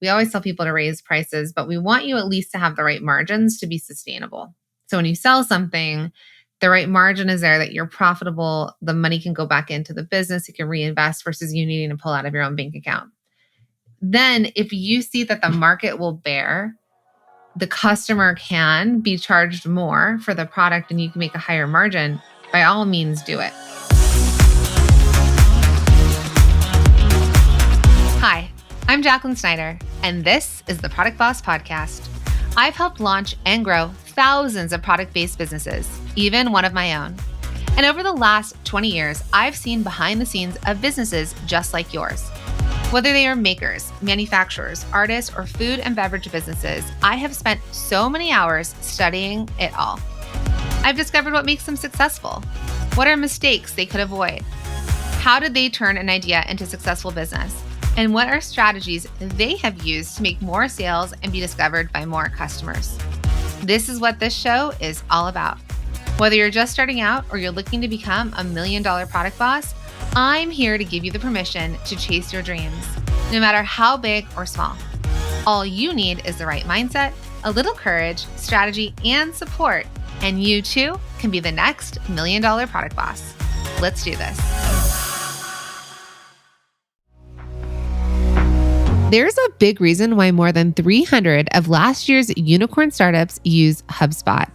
we always tell people to raise prices, but we want you at least to have the right margins to be sustainable. So when you sell something, the right margin is there, that you're profitable, the money can go back into the business, it can reinvest versus you needing to pull out of your own bank account. Then if you see that the market will bear, the customer can be charged more for the product and you can make a higher margin, by all means do it. Hi, I'm Jacqueline Snyder, and this is the Product Boss Podcast. I've helped launch and grow thousands of product-based businesses, even one of my own. And over the last 20 years, I've seen behind the scenes of businesses just like yours. Whether they are makers, manufacturers, artists, or food and beverage businesses, I have spent so many hours studying it all. I've discovered what makes them successful. What are mistakes they could avoid? How did they turn an idea into successful business? And what are strategies they have used to make more sales and be discovered by more customers? This is what this show is all about. Whether you're just starting out or you're looking to become $1 million product boss, I'm here to give you the permission to chase your dreams, no matter how big or small. All you need is the right mindset, a little courage, strategy, and support, and you too can be the next $1 million product boss. Let's do this. There's a big reason why more than 300 of last year's unicorn startups use HubSpot.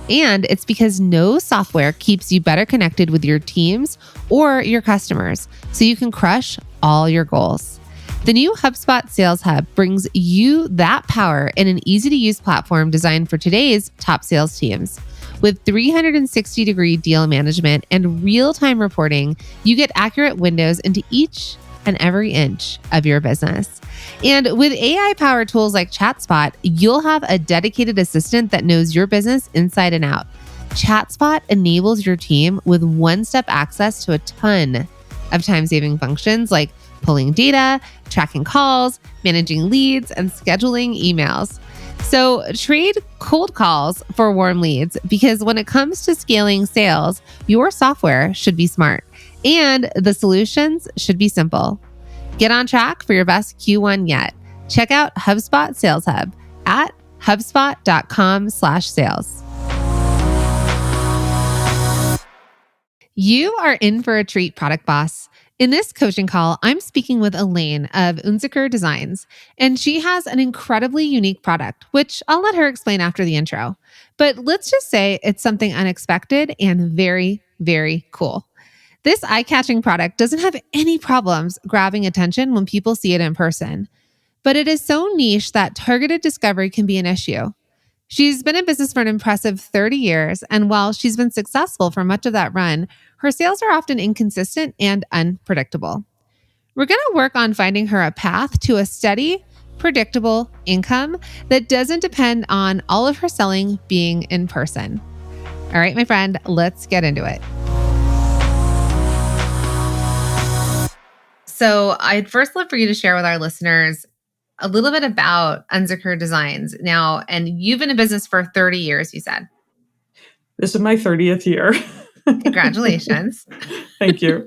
And it's because no software keeps you better connected with your teams or your customers, so you can crush all your goals. The new HubSpot Sales Hub brings you that power in an easy-to-use platform designed for today's top sales teams. With 360-degree deal management and real-time reporting, you get accurate windows into each and every inch of your business. And with AI-powered tools like ChatSpot, you'll have a dedicated assistant that knows your business inside and out. ChatSpot enables your team with one-step access to a ton of time-saving functions like pulling data, tracking calls, managing leads, and scheduling emails. So trade cold calls for warm leads, because when it comes to scaling sales, your software should be smart and the solutions should be simple. Get on track for your best Q1 yet. Check out HubSpot Sales Hub at hubspot.com/sales. You are in for a treat, product boss. In this coaching call, I'm speaking with Elaine of Unzicker Designs, and she has an incredibly unique product, which I'll let her explain after the intro. But let's just say it's something unexpected and very, very cool. This eye-catching product doesn't have any problems grabbing attention when people see it in person, but it is so niche that targeted discovery can be an issue. She's been in business for an impressive 30 years, and while she's been successful for much of that run, her sales are often inconsistent and unpredictable. We're going to work on finding her a path to a steady, predictable income that doesn't depend on all of her selling being in person. All right, my friend, let's get into it. So I'd first love for you to share with our listeners a little bit about Unzicker Designs now. And you've been in business for 30 years, you said. This is my 30th year. Congratulations. Thank you.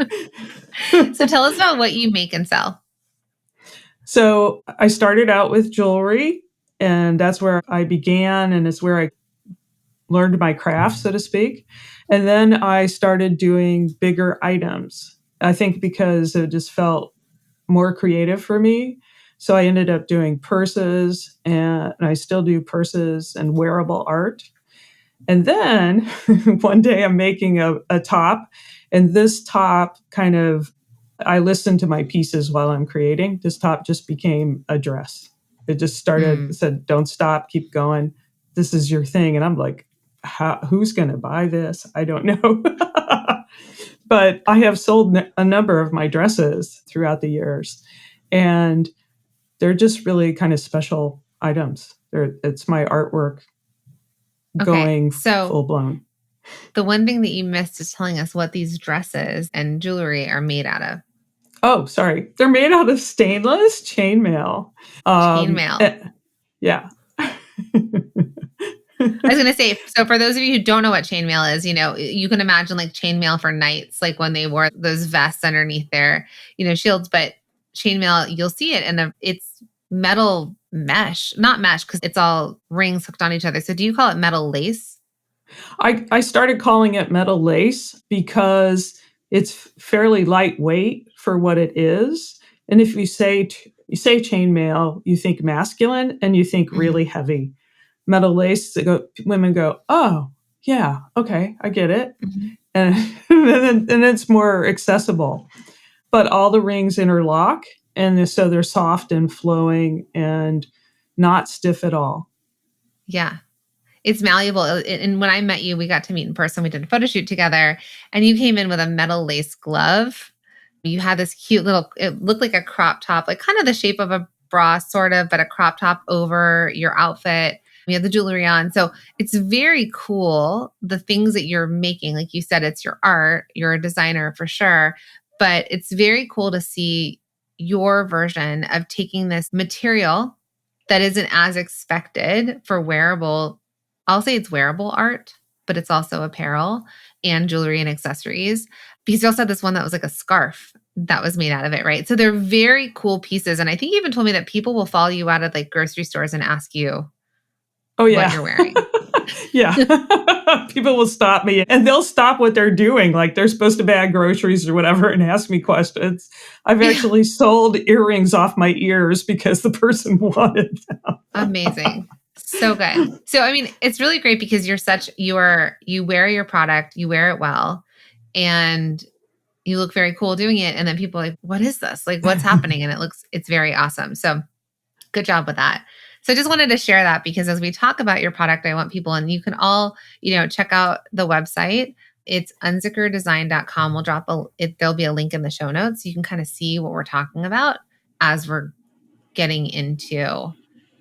So tell us about what you make and sell. So I started out with jewelry, and that's where I began, and it's where I learned my craft, so to speak. And then I started doing bigger items. I think because it just felt more creative for me. So I ended up doing purses, and I still do purses and wearable art. And then one day I'm making a top, and this top I listened to my pieces while I'm creating. This top just became a dress. It just said, don't stop, keep going. This is your thing. And I'm like, who's going to buy this? I don't know. But I have sold a number of my dresses throughout the years, and they're just really kind of special items. It's my artwork going full blown. The one thing that you missed is telling us what these dresses and jewelry are made out of. Oh, sorry. They're made out of stainless chainmail. Chainmail. Yeah. I was going to say, so for those of you who don't know what chainmail is, you can imagine like chainmail for knights, like when they wore those vests underneath their, shields, but chainmail, you'll see it and it's metal mesh, not mesh because it's all rings hooked on each other. So do you call it metal lace? I started calling it metal lace because it's fairly lightweight for what it is. And if you say chainmail, you think masculine and you think Mhm. really heavy. Metal lace, women go, oh yeah, okay, I get it, Mhm. and and it's more accessible. But all the rings interlock, and so they're soft and flowing and not stiff at all. Yeah. It's malleable. And when I met you, we got to meet in person. We did a photo shoot together, and you came in with a metal lace glove. You had this cute little, it looked like a crop top, like kind of the shape of a bra, sort of, but a crop top over your outfit. You had the jewelry on. So it's very cool, the things that you're making. Like you said, it's your art. You're a designer for sure. But it's very cool to see your version of taking this material that isn't as expected for wearable. I'll say it's wearable art, but it's also apparel and jewelry and accessories. Because you also had this one that was like a scarf that was made out of it, right? So they're very cool pieces. And I think you even told me that people will follow you out of like grocery stores and ask you Oh what yeah. you're wearing. Yeah. People will stop me and they'll stop what they're doing. Like they're supposed to bag groceries or whatever and ask me questions. I've Yeah. actually sold earrings off my ears because the person wanted them. Amazing. So good. So I mean, it's really great because you wear your product, you wear it well, and you look very cool doing it. And then people are like, what is this? Like, what's happening? And it's very awesome. So good job with that. So I just wanted to share that because as we talk about your product, I want people, and you can all, check out the website. It's unzickerdesign.com. There'll be a link in the show notes. You can kind of see what we're talking about as we're getting into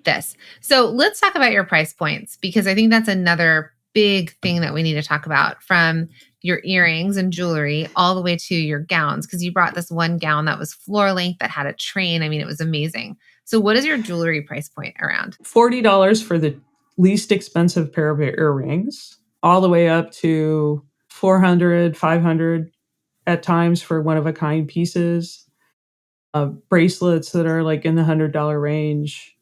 this. So let's talk about your price points because I think that's another big thing that we need to talk about, from your earrings and jewelry all the way to your gowns, because you brought this one gown that was floor length that had a train. I mean, it was amazing. So what is your jewelry price point around? $40 for the least expensive pair of earrings, all the way up to 400, 500 at times for one of a kind pieces, bracelets that are like in the $100 range.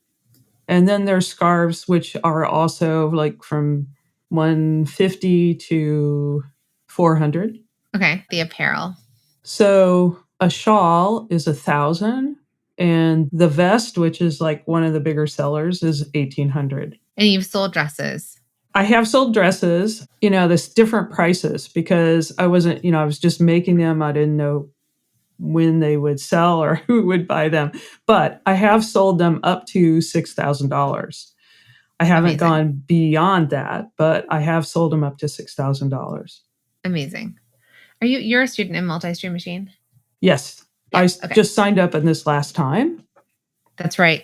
And then there's scarves, which are also like from 150 to 400. Okay, the apparel. So a shawl is 1,000, and the vest, which is like one of the bigger sellers, is 1,800. And you've sold dresses. I have sold dresses, there's different prices because I was just making them. I didn't know when they would sell or who would buy them, but I have sold them up to $6,000. I haven't Amazing. gone beyond that, but I have sold them up to $6,000. Amazing. You're a student in Multi-Stream Machine? Yes, Yeah. I Okay. just signed up in this last time. That's right.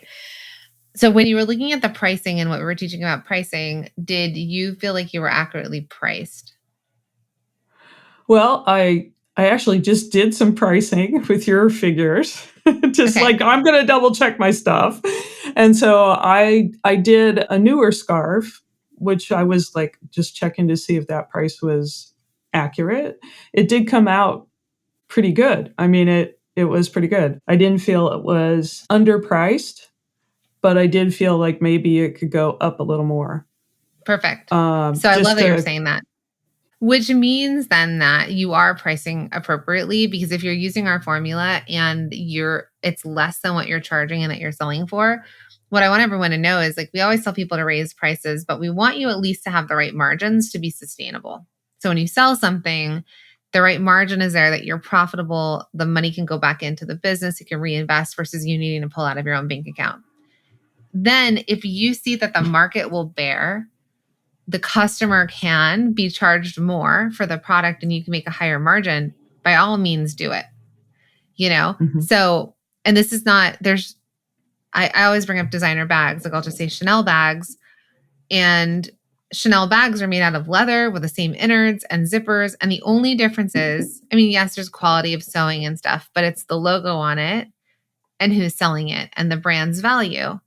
So when you were looking at the pricing and what we were teaching about pricing, did you feel like you were accurately priced? Well, I actually just did some pricing with your figures. Just Okay. like I'm going to double check my stuff. And so I did a newer scarf, which I was like just checking to see if that price was accurate. It did come out pretty good. I mean, it was pretty good. I didn't feel it was underpriced, but I did feel like maybe it could go up a little more. Perfect. So I love Just that you're to saying that. Which means then that you are pricing appropriately, because if you're using our formula and it's less than what you're charging and that you're selling for, what I want everyone to know is, like, we always tell people to raise prices, but we want you at least to have the right margins to be sustainable. So when you sell something, the right margin is there, that you're profitable, the money can go back into the business, it can reinvest versus you needing to pull out of your own bank account. Then if you see that the market will bear, the customer can be charged more for the product and you can make a higher margin, by all means do it. Mhm. So, and this is not, I always bring up designer bags. Like, I'll just say Chanel bags, and Chanel bags are made out of leather with the same innards and zippers. And the only difference is, I mean, yes, there's quality of sewing and stuff, but it's the logo on it and who's selling it and the brand's value.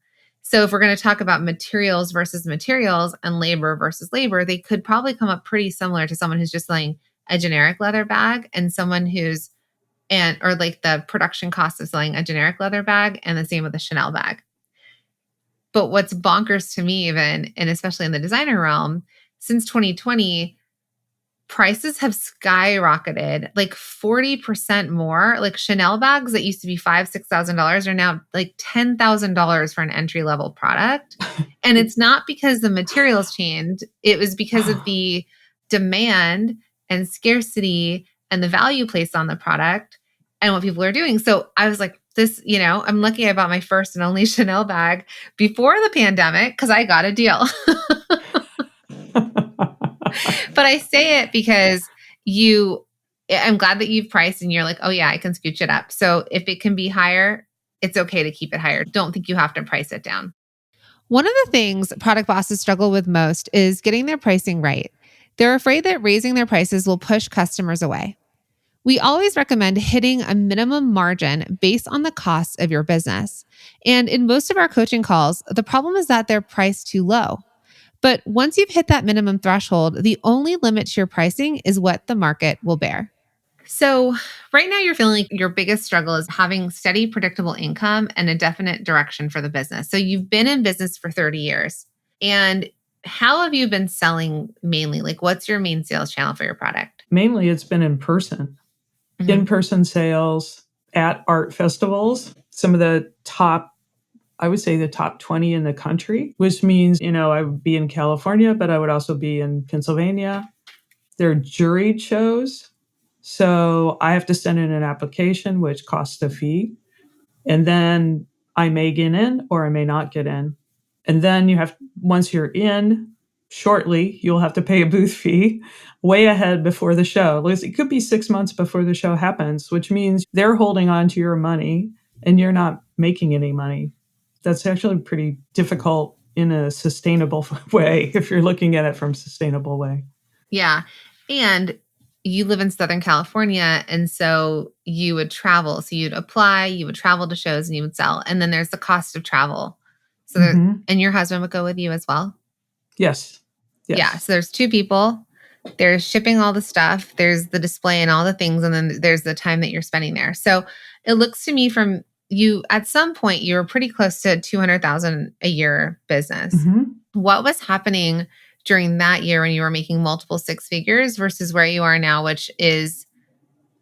So if we're going to talk about materials versus materials and labor versus labor, they could probably come up pretty similar to someone who's just selling a generic leather bag and someone or like the production cost of selling a generic leather bag, and the same with a Chanel bag. But what's bonkers to me even, and especially in the designer realm, since 2020, prices have skyrocketed like 40% more. Like Chanel bags that used to be $5,000, $6,000 are now like $10,000 for an entry level product. And it's not because the materials changed. It was because of the demand and scarcity and the value placed on the product and what people are doing. So I was like, I'm lucky I bought my first and only Chanel bag before the pandemic because I got a deal. But I say it because I'm glad that you've priced and you're like, oh yeah, I can scooch it up. So if it can be higher, it's okay to keep it higher. Don't think you have to price it down. One of the things product bosses struggle with most is getting their pricing right. They're afraid that raising their prices will push customers away. We always recommend hitting a minimum margin based on the costs of your business. And in most of our coaching calls, the problem is that they're priced too low. But once you've hit that minimum threshold, the only limit to your pricing is what the market will bear. So right now you're feeling like your biggest struggle is having steady, predictable income and a definite direction for the business. So you've been in business for 30 years. And how have you been selling mainly? Like what's your main sales channel for your product? Mainly it's been in person. Mm-hmm. In-person sales at art festivals. Some of the I would say the top 20 in the country, which means, I would be in California, but I would also be in Pennsylvania. They're juried shows. So I have to send in an application, which costs a fee. And then I may get in or I may not get in. And then once you're in, shortly, you'll have to pay a booth fee way ahead before the show. It could be 6 months before the show happens, which means they're holding on to your money and you're not making any money. That's actually pretty difficult in a sustainable way if you're looking at it from a sustainable way. Yeah. And you live in Southern California, and so you would travel. So you'd apply, you would travel to shows, and you would sell. And then there's the cost of travel. So and your husband would go with you as well? Yes. Yeah. So there's two people. There's shipping all the stuff. There's the display and all the things. And then there's the time that you're spending there. So it looks to me from you, at some point, you were pretty close to $200,000 a year business. Mm-hmm. What was happening during that year when you were making multiple six figures versus where you are now, which is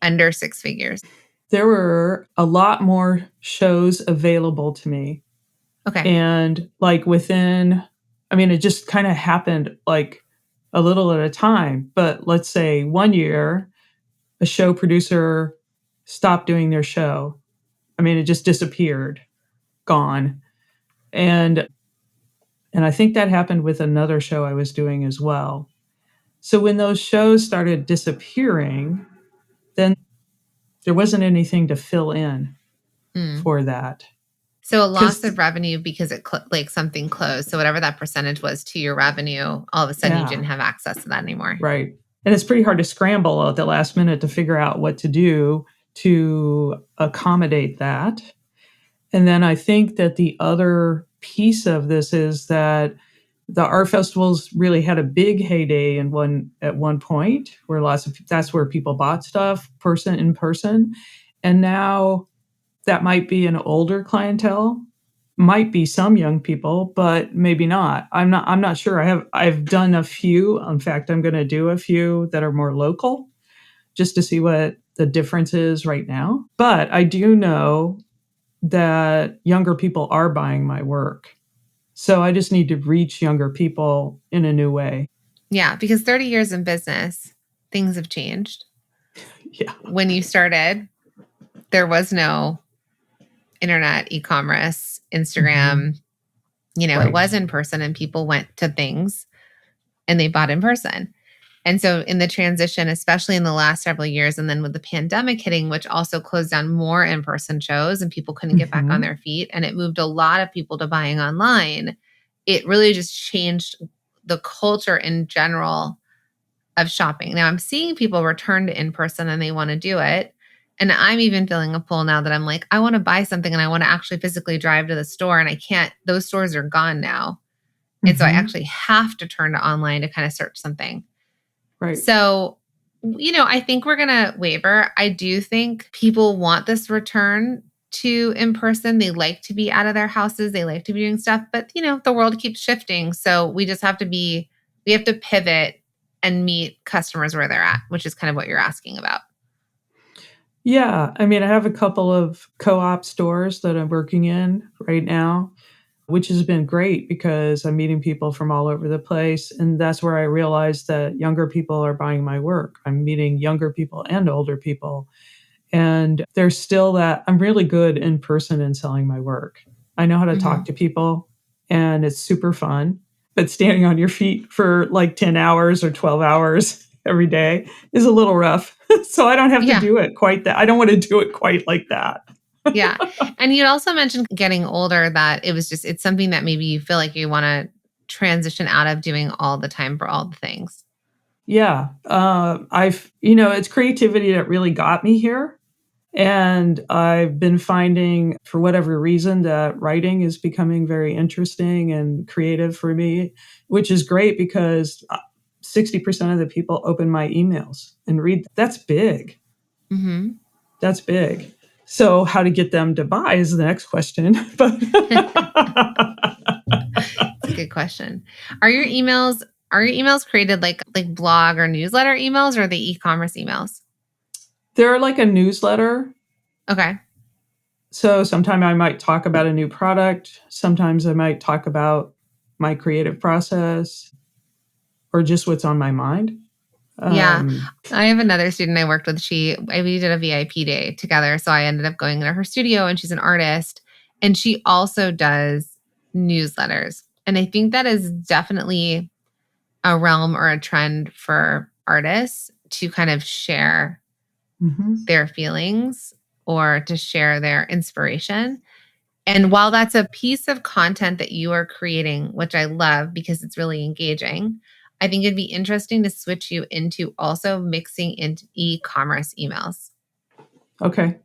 under six figures? There were a lot more shows available to me. Okay. And it just kind of happened like a little at a time. But let's say one year, a show producer stopped doing their show. It just disappeared, gone. And I think that happened with another show I was doing as well. So when those shows started disappearing, then there wasn't anything to fill in for that. So a loss of revenue because something closed. So whatever that percentage was to your revenue, all of a sudden you didn't have access to that anymore. Right. And it's pretty hard to scramble at the last minute to figure out what to do to accommodate that. And then I think that the other piece of this is that the art festivals really had a big heyday at one point where that's where people bought stuff in person. And now that might be an older clientele, might be some young people, but maybe not. I'm not sure. I've done a few. In fact, I'm going to do a few that are more local just to see what the difference is right now. But I do know that younger people are buying my work. So I just need to reach younger people in a new way. Yeah, because 30 years in business, things have changed. Yeah. When you started, there was no internet, e-commerce, Instagram. Mm-hmm. Right. It was in person and people went to things and they bought in person. And so in the transition, especially in the last several years, and then with the pandemic hitting, which also closed down more in-person shows and people couldn't get back on their feet, and it moved a lot of people to buying online, it really just changed the culture in general of shopping. Now I'm seeing people return to in-person and they want to do it. And I'm even feeling a pull now that I'm like, I want to buy something and I want to actually physically drive to the store, and I can't, those stores are gone now. And so I actually have to turn to online to kind of search something. Right. So, I think we're going to waver. I do think people want this return to in person. They like to be out of their houses. They like to be doing stuff, but the world keeps shifting. So we just have to pivot and meet customers where they're at, which is kind of what you're asking about. Yeah. I mean, I have a couple of co-op stores that I'm working in right now, which has been great because I'm meeting people from all over the place. And that's where I realized that younger people are buying my work. I'm meeting younger people and older people. And there's still that I'm really good in person in selling my work. I know how to talk to people and it's super fun. But standing on your feet for like 10 hours or 12 hours every day is a little rough. So I don't have to do it quite that. I don't want to do it quite like that. Yeah. And you'd also mentioned getting older that it's something that maybe you feel like you want to transition out of doing all the time for all the things. Yeah. It's creativity that really got me here. And I've been finding, for whatever reason, that writing is becoming very interesting and creative for me, which is great because 60% of the people open my emails and read. That's big. Mm-hmm. That's big. So how to get them to buy is the next question. But It's a good question. Are your emails created like blog or newsletter emails, or are they e-commerce emails? they're like a newsletter. Okay. So sometimes I might talk about a new product. Sometimes I might talk about my creative process or just what's on my mind. Yeah. I have another student I worked with. We did a VIP day together. So I ended up going into her studio, and she's an artist, and she also does newsletters. And I think that is definitely a realm or a trend for artists to kind of share their feelings or to share their inspiration. And while that's a piece of content that you are creating, which I love because it's really engaging, I think it'd be interesting to switch you into also mixing into e-commerce emails. Okay.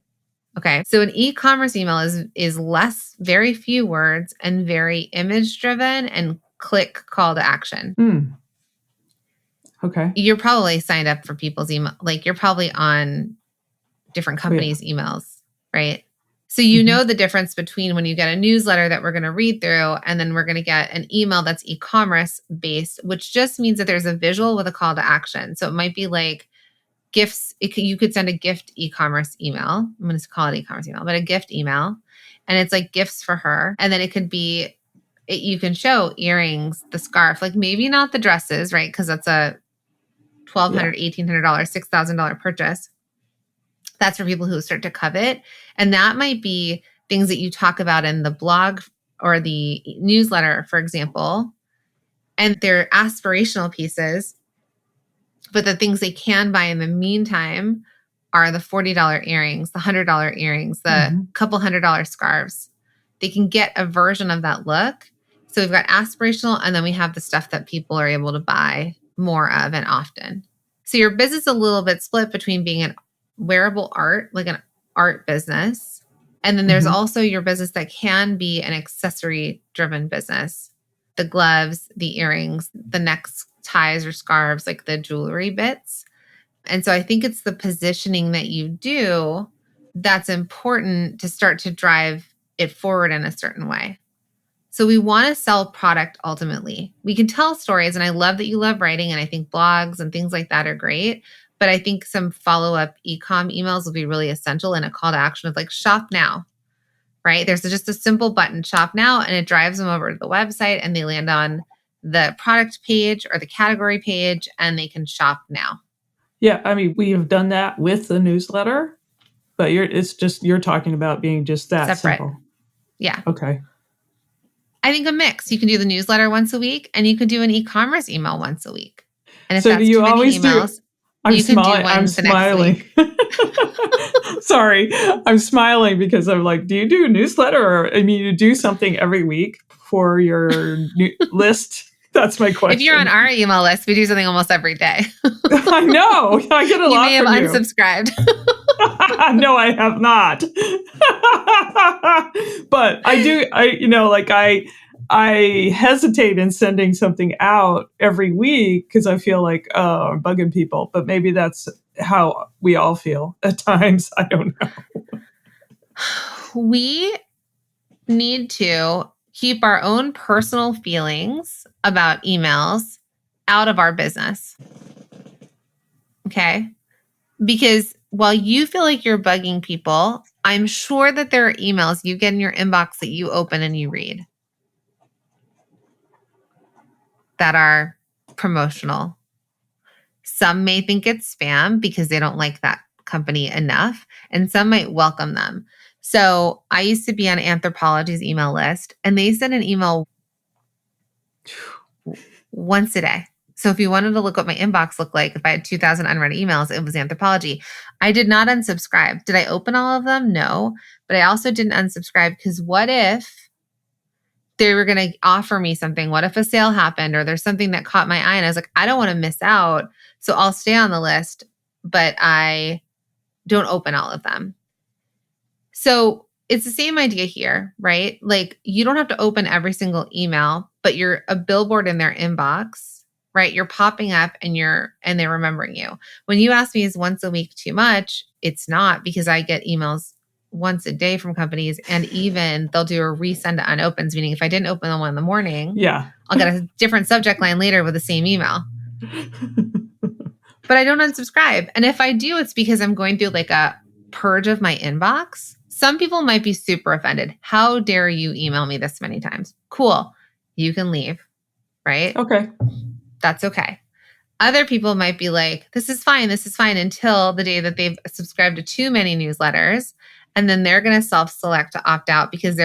So an e-commerce email is less, very few words and very image driven and click call to action. Okay. You're probably signed up for people's email. Like you're probably on different companies' emails, right? So you know the difference between when you get a newsletter that we're going to read through and then we're going to get an email that's e-commerce based, which just means that there's a visual with a call to action. So it might be like gifts. You could send a gift e-commerce email. I'm going to call it e-commerce email, but a gift email. And it's like gifts for her. And then it could be, you can show earrings, the scarf, like maybe not the dresses, right? Because that's a $1,200, $1,800, $6,000 purchase. That's for people who start to covet. And that might be things that you talk about in the blog or the newsletter, for example. And they're aspirational pieces. But the things they can buy in the meantime are the $40 earrings, the $100 earrings, the couple $100 scarves. They can get a version of that look. So we've got aspirational, and then we have the stuff that people are able to buy more of and often. So your business is a little bit split between being an wearable art, like an art business. And then there's also your business that can be an accessory driven business. The gloves, the earrings, the neck ties or scarves, like the jewelry bits. And so I think it's the positioning that you do that's important to start to drive it forward in a certain way. So we want to sell product ultimately. We can tell stories, and I love that you love writing, and I think blogs and things like that are great. But I think some follow-up e-com emails will be really essential, in a call to action of like shop now, right? There's just a simple button, shop now, and it drives them over to the website and they land on the product page or the category page and they can shop now. Yeah. I mean, we have done that with the newsletter, but you're talking about being just that separate. Simple. Yeah. Okay. I think a mix. You can do the newsletter once a week and you could do an e-commerce email once a week. And if So that's do you too many always emails, you can do one I'm the next smiling. week. Sorry, I'm smiling because I'm like, do you do a newsletter? Or, I mean, you do something every week for your list? That's my question. If you're on our email list, we do something almost every day. I know. I get a lot from you. You may have unsubscribed. No, I have not. But I do, I hesitate in sending something out every week because I feel like, oh, I'm bugging people. But maybe that's how we all feel at times. I don't know. we need to keep our own personal feelings about emails out of our business. Okay? Because while you feel like you're bugging people, I'm sure that there are emails you get in your inbox that you open and you read that are promotional. Some may think it's spam because they don't like that company enough, and some might welcome them. So I used to be on Anthropologie's email list, and they send an email once a day. So if you wanted to look what my inbox looked like, if I had 2,000 unread emails, it was Anthropologie. I did not unsubscribe. Did I open all of them? No. But I also didn't unsubscribe because what if they were going to offer me something? What if a sale happened or there's something that caught my eye? And I was like, I don't want to miss out. So I'll stay on the list, but I don't open all of them. So it's the same idea here, right? Like you don't have to open every single email, but you're a billboard in their inbox, right? You're popping up and they're remembering you. When you ask me, is once a week too much? It's not, because I get emails once a day from companies, and even they'll do a resend to unopens, meaning if I didn't open the one in the morning, I'll get a different subject line later with the same email. But I don't unsubscribe. And if I do, it's because I'm going through like a purge of my inbox. Some people might be super offended. How dare you email me this many times? Cool. You can leave, right? Okay. That's okay. Other people might be like, this is fine until the day that they've subscribed to too many newsletters. And then they're going to self-select to opt out because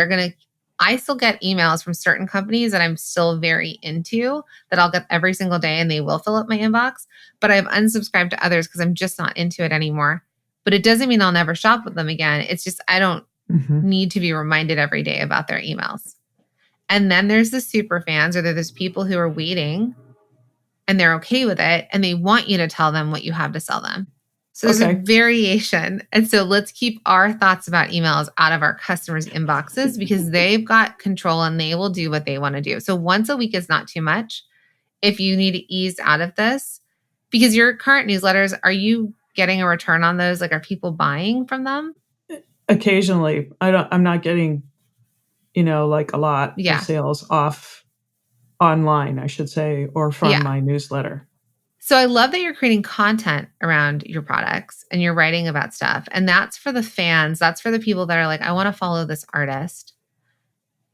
I still get emails from certain companies that I'm still very into that I'll get every single day, and they will fill up my inbox. But I've unsubscribed to others because I'm just not into it anymore. But it doesn't mean I'll never shop with them again. It's just I don't need to be reminded every day about their emails. And then there's the super fans, or there's people who are waiting and they're okay with it and they want you to tell them what you have to sell them. So there's a variation. And so let's keep our thoughts about emails out of our customers' inboxes because they've got control and they will do what they want to do. So once a week is not too much. If you need to ease out of this, because your current newsletters, are you getting a return on those? Like, are people buying from them? Occasionally. I'm not getting, like a lot of sales off online, I should say, or from my newsletter. So I love that you're creating content around your products and you're writing about stuff. And that's for the fans. That's for the people that are like, I want to follow this artist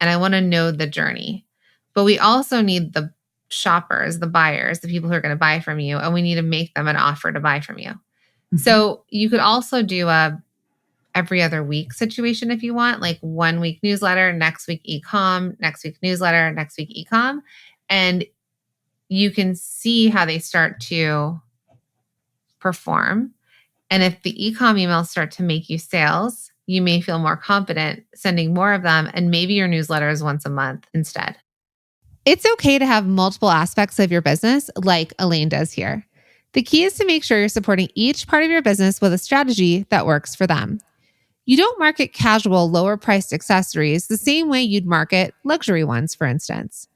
and I want to know the journey. But we also need the shoppers, the buyers, the people who are going to buy from you. And we need to make them an offer to buy from you. Mm-hmm. So you could also do a every other week situation if you want, like 1 week newsletter, next week e-com, next week newsletter, next week e-com. And you can see how they start to perform. And if the e-com emails start to make you sales, you may feel more confident sending more of them. And maybe your newsletter is once a month instead. It's okay to have multiple aspects of your business like Elaine does here. The key is to make sure you're supporting each part of your business with a strategy that works for them. You don't market casual, lower priced accessories the same way you'd market luxury ones, for instance.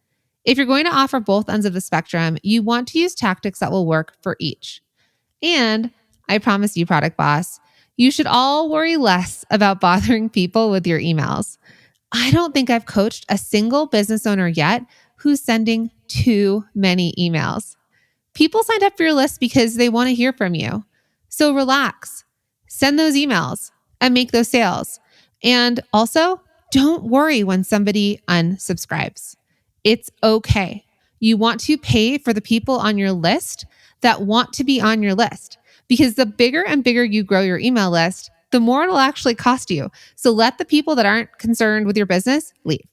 If you're going to offer both ends of the spectrum, you want to use tactics that will work for each. And I promise you, Product Boss, you should all worry less about bothering people with your emails. I don't think I've coached a single business owner yet who's sending too many emails. People signed up for your list because they want to hear from you. So relax, send those emails and make those sales. And also, don't worry when somebody unsubscribes. It's okay. You want to pay for the people on your list that want to be on your list, because the bigger and bigger you grow your email list, the more it'll actually cost you. So let the people that aren't concerned with your business leave.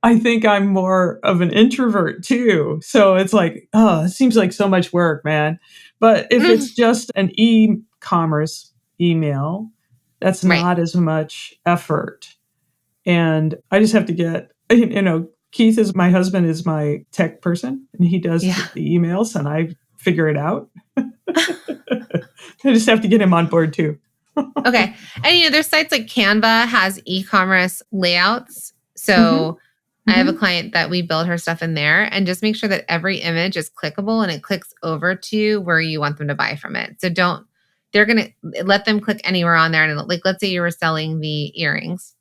I think I'm more of an introvert too. So it's like, it seems like so much work, man. But if it's just an e-commerce email, that's not as much effort. And I just have to get, Keith is my husband, is my tech person, and he does the emails and I figure it out. I just have to get him on board too. Okay. And there's sites like Canva has e-commerce layouts. So I have a client that we build her stuff in there, and just make sure that every image is clickable and it clicks over to where you want them to buy from it. So they're going to let them click anywhere on there. And like, let's say you were selling the earrings.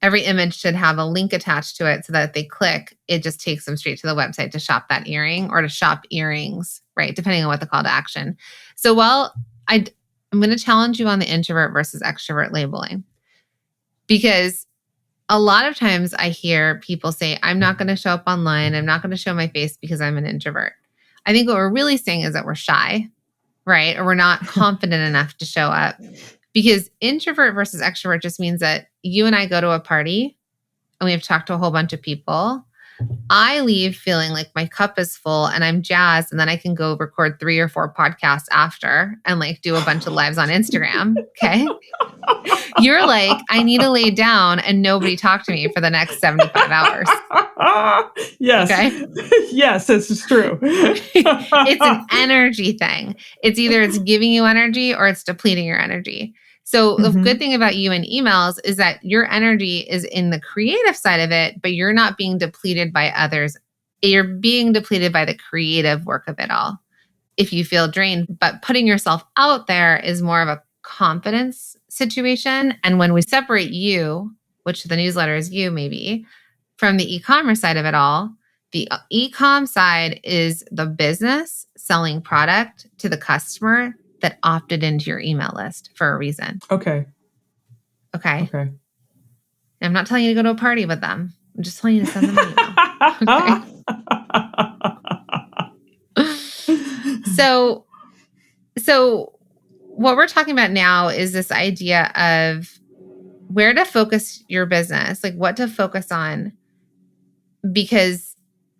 every image should have a link attached to it so that if they click, it just takes them straight to the website to shop that earring or to shop earrings, right? Depending on what the call to action. So I'm going to challenge you on the introvert versus extrovert labeling, because a lot of times I hear people say, I'm not going to show up online. I'm not going to show my face because I'm an introvert. I think what we're really saying is that we're shy, right? Or we're not confident enough to show up. Because introvert versus extrovert just means that you and I go to a party and we have talked to a whole bunch of people. I leave feeling like my cup is full and I'm jazzed, and then I can go record 3 or 4 podcasts after and like do a bunch of lives on Instagram. Okay. You're like, I need to lay down and nobody talk to me for the next 75 hours. Yes. Okay. Yes, this is true. It's an energy thing. It's giving you energy or it's depleting your energy. So the good thing about you and emails is that your energy is in the creative side of it, but you're not being depleted by others. You're being depleted by the creative work of it all. If you feel drained, but putting yourself out there is more of a confidence situation. And when we separate you, which the newsletter is you maybe, from the e-commerce side of it all, the e-com side is the business selling product to the customer that opted into your email list for a reason. Okay. I'm not telling you to go to a party with them. I'm just telling you to send them an email. Okay? So what we're talking about now is this idea of where to focus your business, like what to focus on, because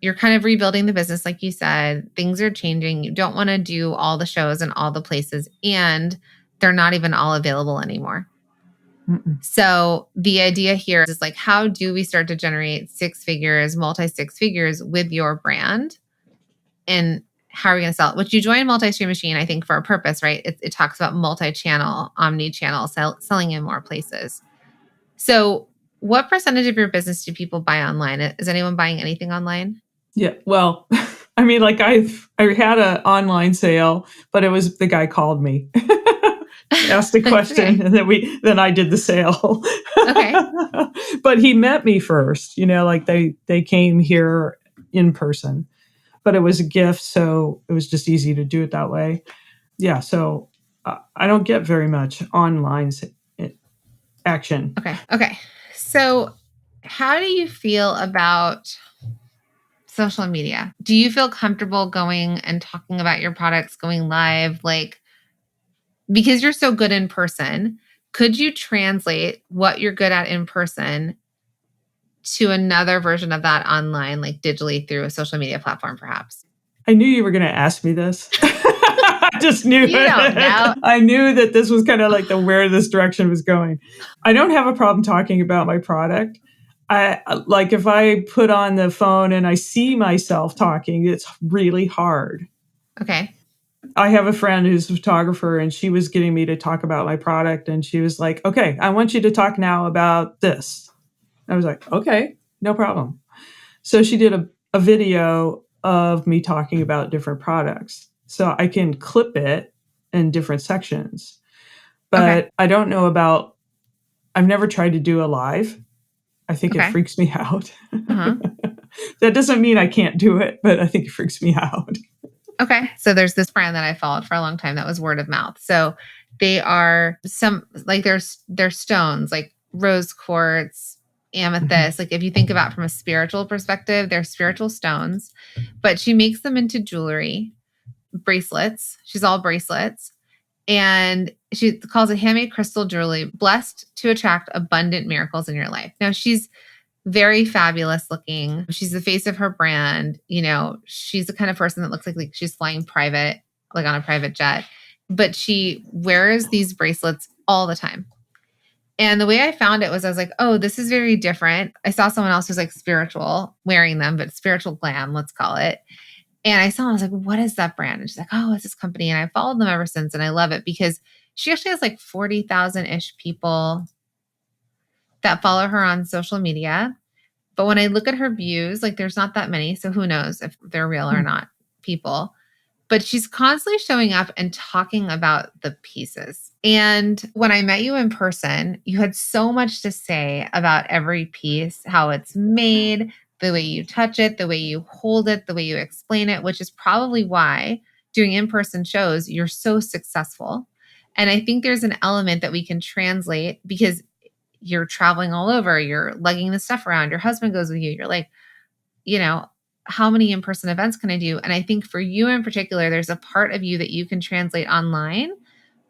you're kind of rebuilding the business. Like you said, things are changing. You don't want to do all the shows and all the places, and they're not even all available anymore. So the idea here is like, how do we start to generate 6 figures, multi-6 figures with your brand? And how are we going to sell it? Which you join Multi-Stream Machine, I think, for a purpose, right? It talks about multi-channel, omni-channel, selling in more places. So what percentage of your business do people buy online? Is anyone buying anything online? Yeah. Well, I mean, like I had an online sale, but it was the guy called me, asked a question, and then I did the sale. Okay. But he met me first, like they came here in person, but it was a gift. So it was just easy to do it that way. Yeah. So I don't get very much online action. Okay. So how do you feel about social media? Do you feel comfortable going and talking about your products, going live? Like, because you're so good in person, could you translate what you're good at in person to another version of that online, like digitally through a social media platform, perhaps? I knew you were going to ask me this. I just knew You don't know. I knew that this was kind of like where this direction was going. I don't have a problem talking about my product. Like if I put on the phone and I see myself talking, it's really hard. Okay. I have a friend who's a photographer, and she was getting me to talk about my product, and she was like, okay, I want you to talk now about this. I was like, okay, no problem. So she did a video of me talking about different products. So I can clip it in different sections. But I don't know I've never tried to do a live. I think it freaks me out. That doesn't mean I can't do it, but I think it freaks me out. Okay. So there's this brand that I followed for a long time that was word of mouth. So they are they're stones, like rose quartz, amethyst. Like if you think about from a spiritual perspective, they're spiritual stones, but she makes them into jewelry, bracelets. She's all bracelets. And she calls it handmade crystal jewelry, blessed to attract abundant miracles in your life. Now she's very fabulous looking. She's the face of her brand. She's the kind of person that looks like she's flying private, like on a private jet, but she wears these bracelets all the time. And the way I found it was I was like, oh, this is very different. I saw someone else who's like spiritual wearing them, but spiritual glam, let's call it. And I saw, I was like, what is that brand? And she's like, oh, it's this company. And I followed them ever since. And I love it because she actually has like 40,000-ish people that follow her on social media. But when I look at her views, like there's not that many. So who knows if they're real or not people. but she's constantly showing up and talking about the pieces. And when I met you in person, you had so much to say about every piece, how it's made, the way you touch it, the way you hold it, the way you explain it, which is probably why doing in-person shows, you're so successful. And I think there's an element that we can translate because you're traveling all over, you're lugging the stuff around, your husband goes with you, you're like, how many in-person events can I do? And I think for you in particular, there's a part of you that you can translate online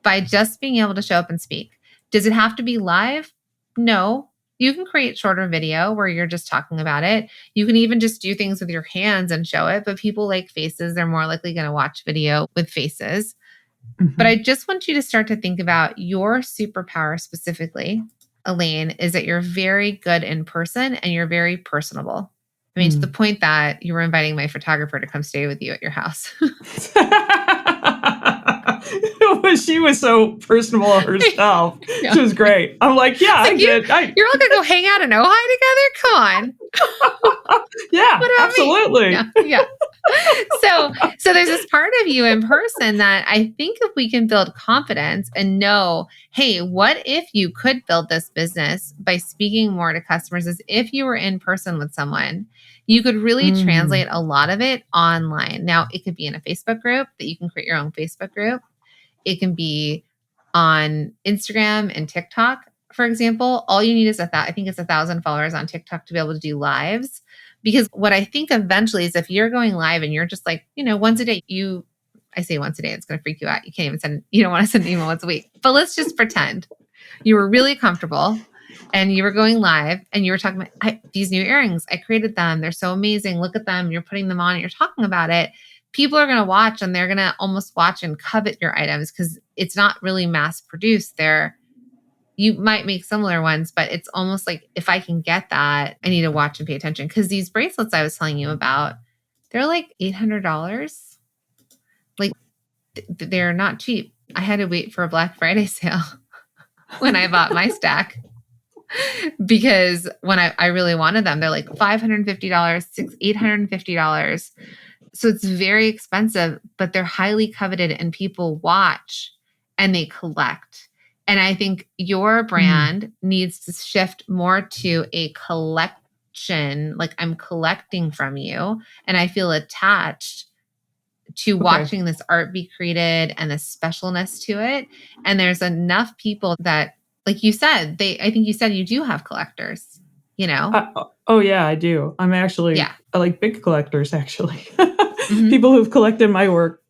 by just being able to show up and speak. Does it have to be live? No. You can create shorter video where you're just talking about it. You can even just do things with your hands and show it, but people like faces. They're more likely going to watch video with faces. Mm-hmm. But I just want you to start to think about your superpower specifically, Elaine, is that you're very good in person and you're very personable. I mean, to the point that you were inviting my photographer to come stay with you at your house. She was so personable herself. Yeah. She was great. I'm like, yeah, I did. You're all going to go hang out in Ojai together? Come on. Yeah, absolutely. Yeah. So there's this part of you in person that I think if we can build confidence and know, hey, what if you could build this business by speaking more to customers as if you were in person with someone, you could really translate a lot of it online. Now, it could be in a Facebook group that you can create your own Facebook group. It can be on Instagram and TikTok, for example. All you need is I think it's 1,000 followers on TikTok to be able to do lives. Because what I think eventually is if you're going live and you're just like, once a day, I say once a day, it's going to freak you out. You don't want to send an email once a week. But let's just pretend you were really comfortable and you were going live and you were talking about these new earrings. I created them. They're so amazing. Look at them. You're putting them on and you're talking about it. People are going to watch and they're going to almost watch and covet your items because it's not really mass produced. You might make similar ones, but it's almost like if I can get that, I need to watch and pay attention. Because these bracelets I was telling you about, they're like $800. Like they're not cheap. I had to wait for a Black Friday sale when I bought my stack because when I really wanted them, they're like $550, $850. So it's very expensive, but they're highly coveted and people watch and they collect. And I think your brand needs to shift more to a collection, like I'm collecting from you and I feel attached to watching this art be created and the specialness to it. And there's enough people that, like you said, I think you said you do have collectors, Oh yeah, I do. I'm actually, I like big collectors actually. People who've collected my work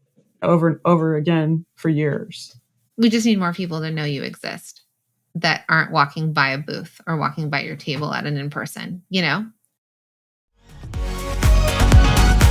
over and over again for years. We just need more people to know you exist that aren't walking by a booth or walking by your table at an in-person,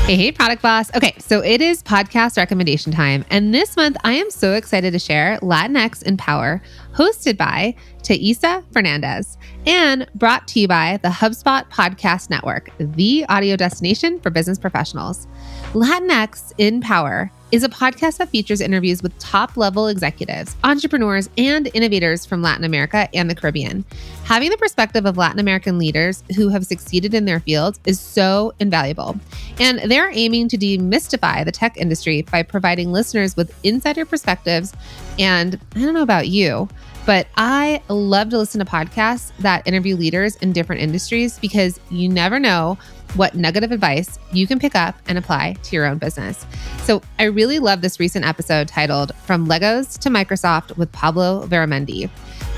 Hey, Product Boss. Okay, so it is podcast recommendation time. And this month, I am so excited to share Latinx in Power, hosted by Thaisa Fernandez and brought to you by the HubSpot Podcast Network, the audio destination for business professionals. Latinx in Power is a podcast that features interviews with top-level executives, entrepreneurs, and innovators from Latin America and the Caribbean. Having the perspective of Latin American leaders who have succeeded in their fields is so invaluable. And they're aiming to demystify the tech industry by providing listeners with insider perspectives. And I don't know about you, but I love to listen to podcasts that interview leaders in different industries because you never know what nugget of advice you can pick up and apply to your own business. So I really love this recent episode titled From Legos to Microsoft with Pablo Veramendi.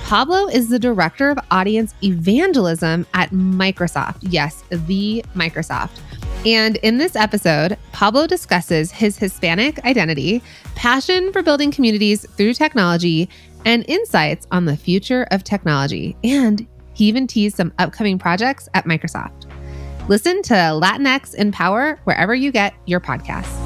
Pablo is the director of audience evangelism at Microsoft. Yes, the Microsoft. And in this episode, Pablo discusses his Hispanic identity, passion for building communities through technology, and insights on the future of technology. And he even teased some upcoming projects at Microsoft. Listen to Latinx in Power wherever you get your podcasts.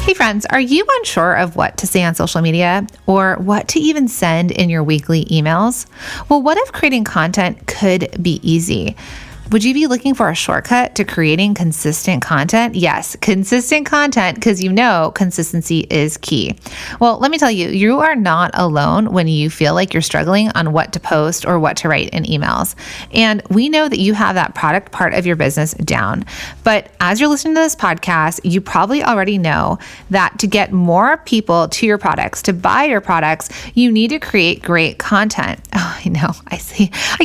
Hey friends, are you unsure of what to say on social media or what to even send in your weekly emails? Well, what if creating content could be easy? Would you be looking for a shortcut to creating consistent content? Yes, consistent content, because you know consistency is key. Well, let me tell you, you are not alone when you feel like you're struggling on what to post or what to write in emails. And we know that you have that product part of your business down. But as you're listening to this podcast, you probably already know that to get more people to your products, to buy your products, you need to create great content. Oh, I know. I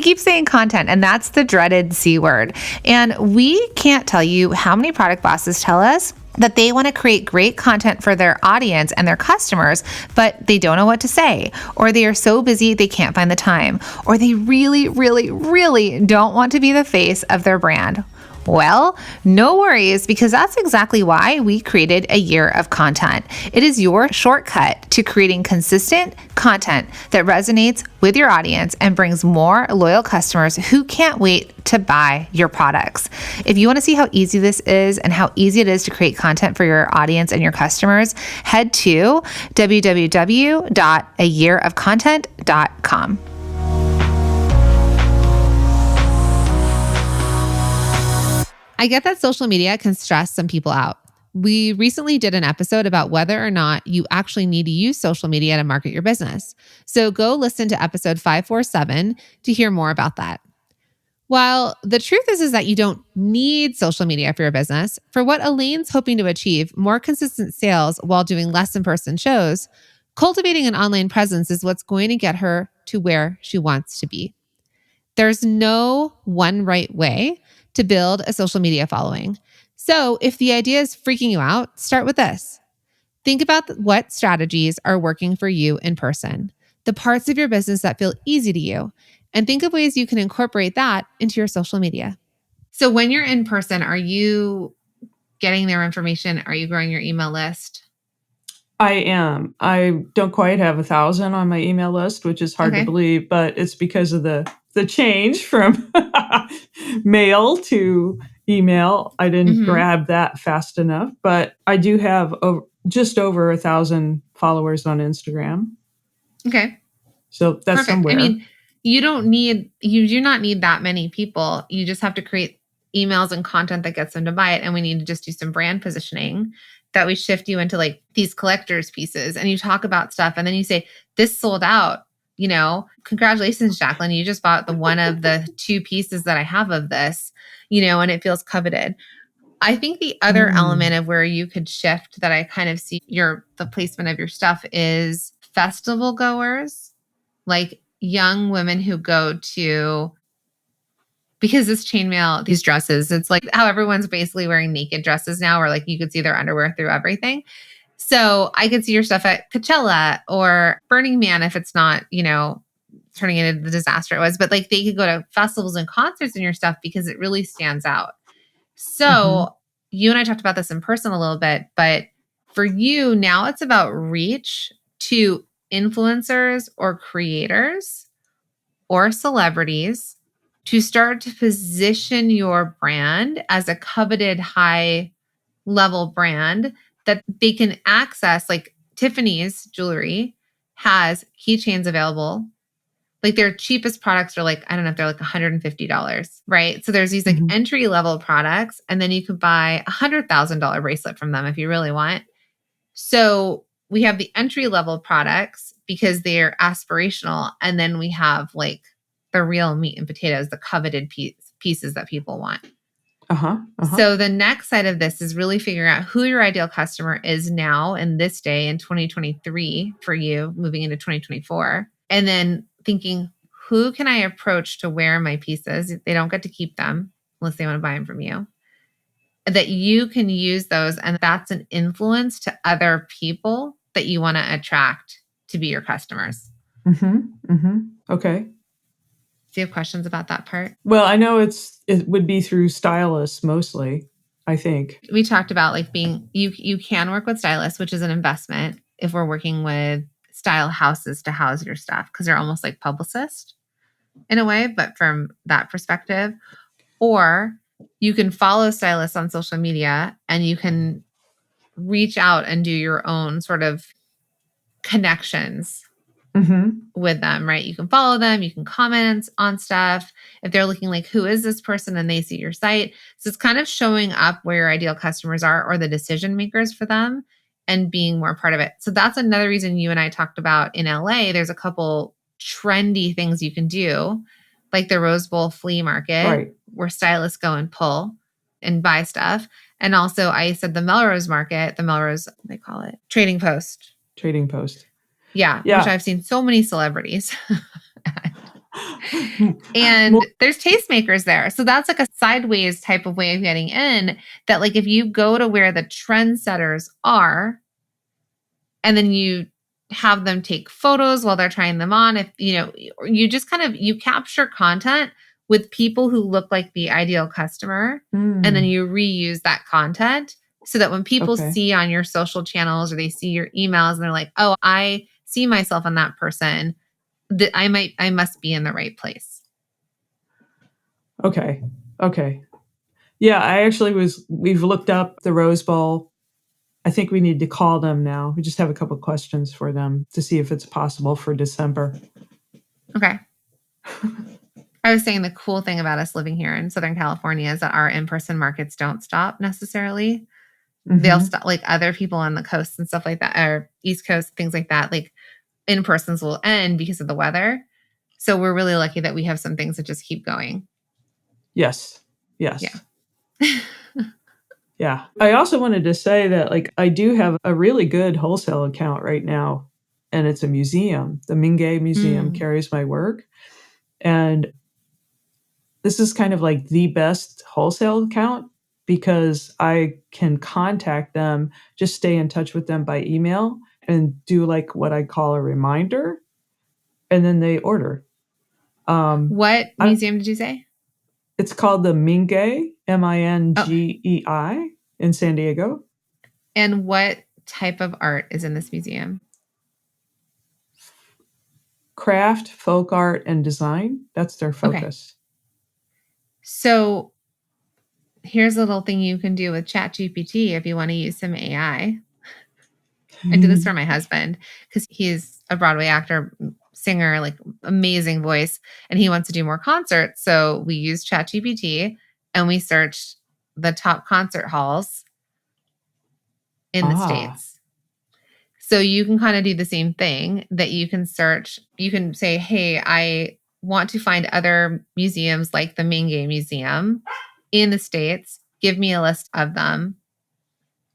keep saying content, and that's the dreaded C word. And we can't tell you how many product bosses tell us that they want to create great content for their audience and their customers, but they don't know what to say, or they are so busy they can't find the time, or they really, really, really don't want to be the face of their brand. Well, no worries, because that's exactly why we created a year of content. It is your shortcut to creating consistent content that resonates with your audience and brings more loyal customers who can't wait to buy your products. If you want to see how easy this is and how easy it is to create content for your audience and your customers, head to www.ayearofcontent.com. I get that social media can stress some people out. We recently did an episode about whether or not you actually need to use social media to market your business. So go listen to episode 547 to hear more about that. While the truth is that you don't need social media for your business, for what Elaine's hoping to achieve, more consistent sales while doing less in-person shows, cultivating an online presence is what's going to get her to where she wants to be. There's no one right way to build a social media following. So if the idea is freaking you out, start with this. Think about what strategies are working for you in person, the parts of your business that feel easy to you, and think of ways you can incorporate that into your social media. So when you're in person, are you getting their information? Are you growing your email list? I am. I don't quite have 1,000 on my email list, which is hard to believe, but it's because of the change from mail to email. I didn't grab that fast enough, but I do have just over 1,000 followers on Instagram. Okay. So that's perfect. somewhere. I mean, you do not need that many people. You just have to create emails and content that gets them to buy it. And we need to just do some brand positioning that we shift you into like these collector's pieces, and you talk about stuff and then you say, this sold out, congratulations, Jacqueline, you just bought one of the 2 pieces that I have of this, and it feels coveted. I think the other element of where you could shift that I kind of see the placement of your stuff is festival goers, like young women who go to, because this chainmail, these dresses, it's like how everyone's basically wearing naked dresses now, where like you could see their underwear through everything. So I could see your stuff at Coachella or Burning Man if it's not, turning into the disaster it was. But like they could go to festivals and concerts in your stuff because it really stands out. So you and I talked about this in person a little bit, but for you now it's about reach to influencers or creators or celebrities to start to position your brand as a coveted high level brand that they can access. Like Tiffany's jewelry has keychains available. Like their cheapest products are like, I don't know if they're like $150, right? So there's these like entry level products, and then you could buy $100,000 bracelet from them if you really want. So we have the entry level products because they're aspirational. And then we have like the real meat and potatoes, the coveted pieces that people want. So the next side of this is really figuring out who your ideal customer is now in this day in 2023 for you moving into 2024. And then thinking, who can I approach to wear my pieces? They don't get to keep them unless they want to buy them from you. That you can use those, and that's an influence to other people that you want to attract to be your customers. Okay. Do you have questions about that part? Well, I know it would be through stylists mostly, I think. We talked about like you can work with stylists, which is an investment if we're working with style houses to house your stuff, because they're almost like publicists in a way, but from that perspective. Or you can follow stylists on social media and you can reach out and do your own sort of connections with them, right? You can follow them, you can comment on stuff. If they're looking like, who is this person? And they see your site. So it's kind of showing up where your ideal customers are or the decision makers for them and being more part of it. So that's another reason you and I talked about in LA. There's a couple trendy things you can do, like the Rose Bowl flea market, Right. where stylists go and pull and buy stuff. And also I said the Melrose market, the Melrose, they call it Trading Post. Trading Post. Yeah, Yeah. which I've seen so many celebrities. And there's tastemakers there. So that's like a sideways type of way of getting in, that like if you go to where the trendsetters are and then you have them take photos while they're trying them on, if you just kind of, you capture content with people who look like the ideal customer, and then you reuse that content so that when people see on your social channels or they see your emails and they're like, oh, I see myself in that person, that I must be in the right place. Okay. Yeah, we've looked up the Rose Bowl. I think we need to call them now. We just have a couple of questions for them to see if it's possible for December. Okay. I was saying the cool thing about us living here in Southern California is that our in-person markets don't stop necessarily. They'll stop, like other people on the coast and stuff like that, or East Coast, things like that. Like in-persons will end because of the weather. So we're really lucky that we have some things that just keep going. Yes. Yeah. Yeah. I also wanted to say that like I do have a really good wholesale account right now, and it's a museum. The Mingay Museum carries my work. And this is kind of like the best wholesale account because I can contact them, just stay in touch with them by email and do like what I call a reminder, and then they order. What museum did you say? It's called the Mingay, Mingei, in San Diego. And what type of art is in this museum? Craft, folk art, and design. That's their focus. Okay. So here's a little thing you can do with ChatGPT if you want to use some AI. I did this for my husband because he's a Broadway actor, singer, like amazing voice, and he wants to do more concerts. So we used ChatGPT and we searched the top concert halls in the States. So you can kind of do the same thing, that you can search, you can say, hey, I want to find other museums like the Mingay Museum in the States. Give me a list of them.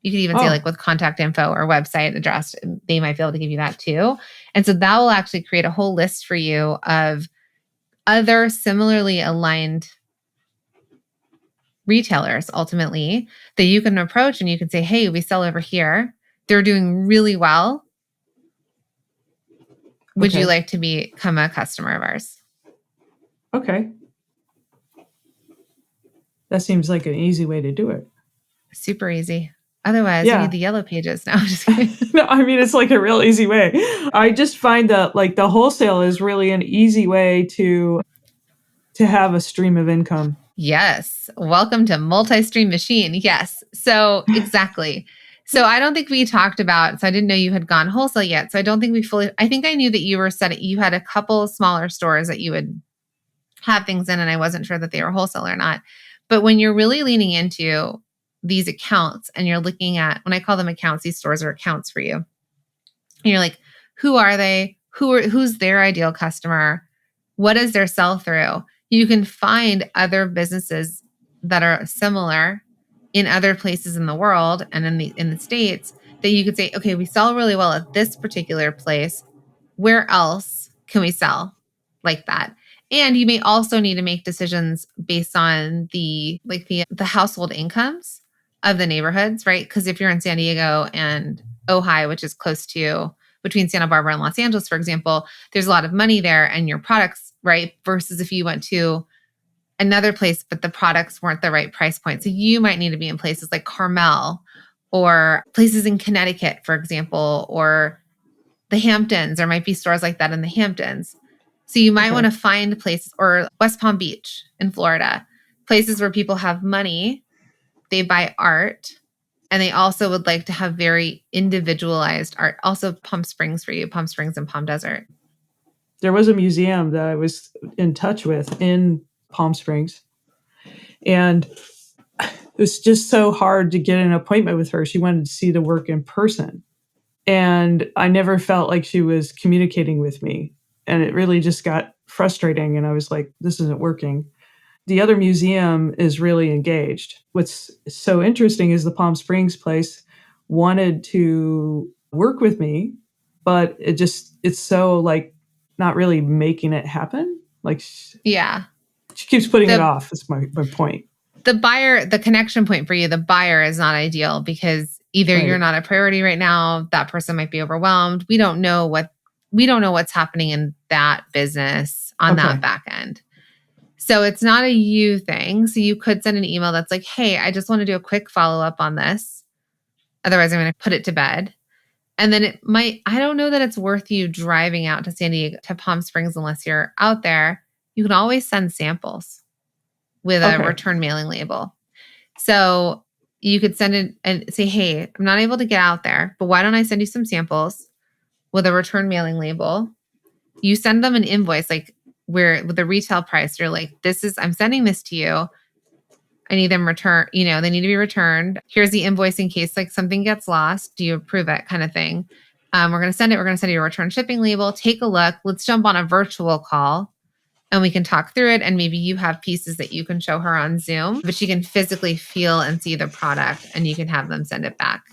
You could even say like with contact info or website address, they might be able to give you that too. And so that will actually create a whole list for you of other similarly aligned retailers ultimately that you can approach, and you can say, hey, we sell over here. They're doing really well. Would you like to become a customer of ours? Okay. That seems like an easy way to do it. Super easy. Otherwise, you need the yellow pages. No, I'm just kidding. No, I mean, it's like a real easy way. I just find that like the wholesale is really an easy way to have a stream of income. Yes. Welcome to multi-stream machine. Yes. So exactly. So I don't think we talked about, so I didn't know you had gone wholesale yet. So I don't think we fully, I think I knew that you were you had a couple smaller stores that you would have things in, and I wasn't sure that they were wholesale or not. But when you're really leaning into these accounts and you're looking at, when I call them accounts, these stores are accounts for you. And you're like, who are they? Who's their ideal customer? What is their sell through? You can find other businesses that are similar in other places in the world and in the States that you could say, okay, we sell really well at this particular place. Where else can we sell like that? And you may also need to make decisions based on the household incomes of the neighborhoods, right? Because if you're in San Diego and Ojai, which is close to between Santa Barbara and Los Angeles, for example, there's a lot of money there and your products, right? Versus if you went to another place, but the products weren't the right price point. So you might need to be in places like Carmel or places in Connecticut, for example, or the Hamptons. There might be stores like that in the Hamptons. So you might want to find places, or West Palm Beach in Florida, places where people have money, they buy art, and they also would like to have very individualized art. Also Palm Springs for you, Palm Springs and Palm Desert. there was a museum that I was in touch with in Palm Springs. And it was just so hard to get an appointment with her. She wanted to see the work in person. And I never felt like she was communicating with me. And it really just got frustrating. And I was like, this isn't working. The other museum is really engaged. What's so interesting is the Palm Springs place wanted to work with me, but it's so like not really making it happen. Like Yeah. she keeps putting it The- off. That's my point. The buyer, the connection point for you, the buyer is not ideal because either Right. you're not a priority right now, that person might be overwhelmed. We don't know what's happening in that business on that back end. So it's not a you thing. So you could send an email that's like, hey, I just want to do a quick follow-up on this. Otherwise, I'm going to put it to bed. And then I don't know that it's worth you driving out to San Diego, to Palm Springs, unless you're out there. You can always send samples with a return mailing label. So you could send it and say, hey, I'm not able to get out there, but why don't I send you some samples with a return mailing label? You send them an invoice, like where with the retail price, you're like, I'm sending this to you. I need them returned, they need to be returned. Here's the invoice in case like something gets lost. Do you approve it, kind of thing? We're going to send it. We're going to send you a return shipping label. Take a look. Let's jump on a virtual call and we can talk through it. And maybe you have pieces that you can show her on Zoom, but she can physically feel and see the product and you can have them send it back.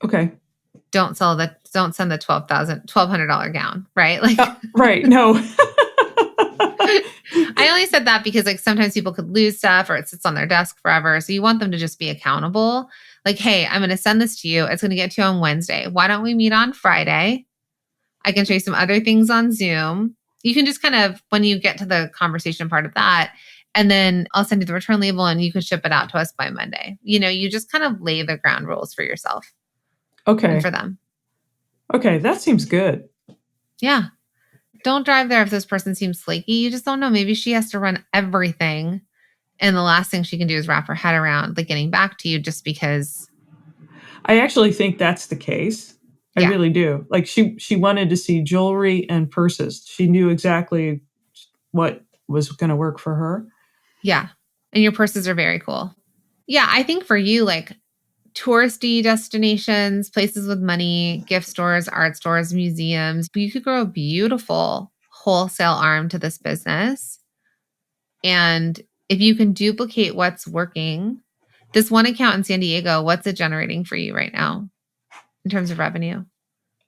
Okay. Don't send the $1,200 gown, right? Like, right. No. I only said that because like sometimes people could lose stuff or it sits on their desk forever. So you want them to just be accountable. Like, hey, I'm going to send this to you. It's going to get to you on Wednesday. Why don't we meet on Friday? I can show you some other things on Zoom. You can just kind of, when you get to the conversation part of that, and then I'll send you the return label and you can ship it out to us by Monday. You just kind of lay the ground rules for yourself. Okay. And for them. Okay. That seems good. Yeah. Don't drive there if this person seems flaky. You just don't know. Maybe she has to run everything. And the last thing she can do is wrap her head around like getting back to you just because. I actually think that's the case. I really do. Like she wanted to see jewelry and purses. She knew exactly what was going to work for her. Yeah. And your purses are very cool. Yeah. I think for you, like touristy destinations, places with money, gift stores, art stores, museums, you could grow a beautiful wholesale arm to this business. And if you can duplicate what's working, this one account in San Diego, what's it generating for you right now in terms of revenue?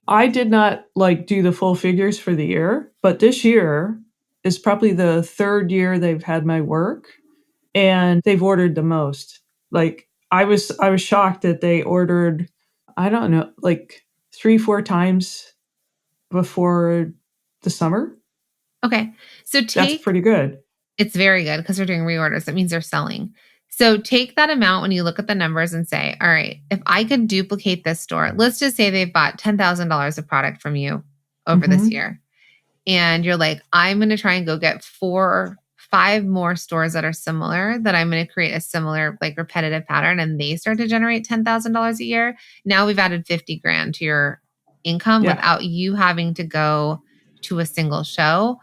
I did not like do the full figures for the year, but this year is probably the third year they've had my work and they've ordered the most. Like I was shocked that they ordered, I don't know, like 3-4 times before the summer. Okay. So that's pretty good. It's very good because they're doing reorders. That means they're selling. So take that amount when you look at the numbers and say, all right, if I could duplicate this store, let's just say they've bought $10,000 of product from you over this year. And you're like, I'm going to try and go get 4 or 5 more stores that are similar, that I'm going to create a similar like repetitive pattern. And they start to generate $10,000 a year. Now we've added 50 grand to your income without you having to go to a single show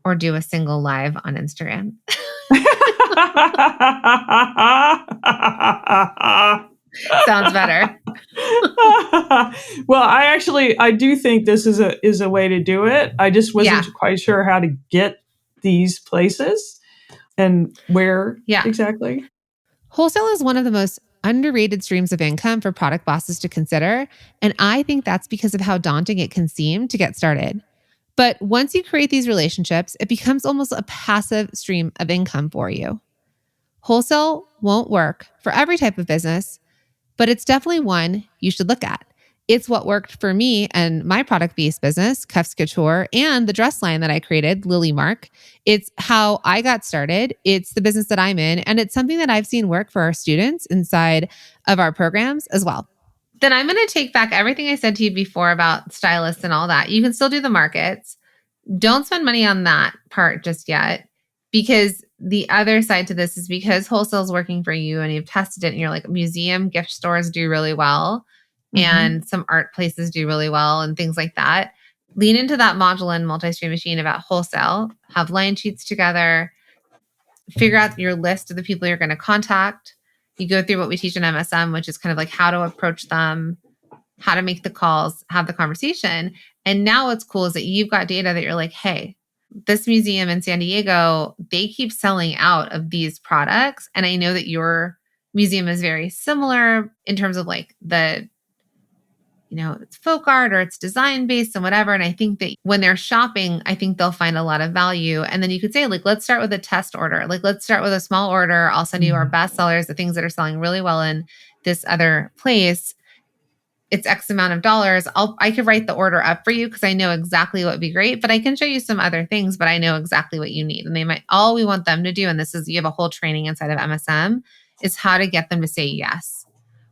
or do a single live on Instagram. Sounds better. Well, I do think this is a way to do it. I just wasn't quite sure how to get these places and where exactly. Wholesale is one of the most underrated streams of income for product bosses to consider. And I think that's because of how daunting it can seem to get started. But once you create these relationships, it becomes almost a passive stream of income for you. Wholesale won't work for every type of business, but it's definitely one you should look at. It's what worked for me and my product-based business, Cuffs Couture, and the dress line that I created, Lily Mark. It's how I got started. It's the business that I'm in, and it's something that I've seen work for our students inside of our programs as well. Then I'm going to take back everything I said to you before about stylists and all that. You can still do the markets. Don't spend money on that part just yet, because the other side to this is because wholesale is working for you and you've tested it and you're like, museum gift stores do really well and some art places do really well and things like that. lean into that module and multi-stream machine about wholesale, have line sheets together, figure out your list of the people you're going to contact. You go through what we teach in MSM, which is kind of like how to approach them, how to make the calls, have the conversation. And now what's cool is that you've got data that you're like, hey, this museum in San Diego, they keep selling out of these products. And I know that your museum is very similar in terms of like the, it's folk art or it's design based and whatever. And I think that when they're shopping, I think they'll find a lot of value. And then you could say, like, let's start with a test order. Like, let's start with a small order. I'll send you our best sellers, the things that are selling really well in this other place. It's X amount of dollars. I could write the order up for you because I know exactly what would be great, but I can show you some other things, but I know exactly what you need. And all we want them to do, and this is, you have a whole training inside of MSM, is how to get them to say yes.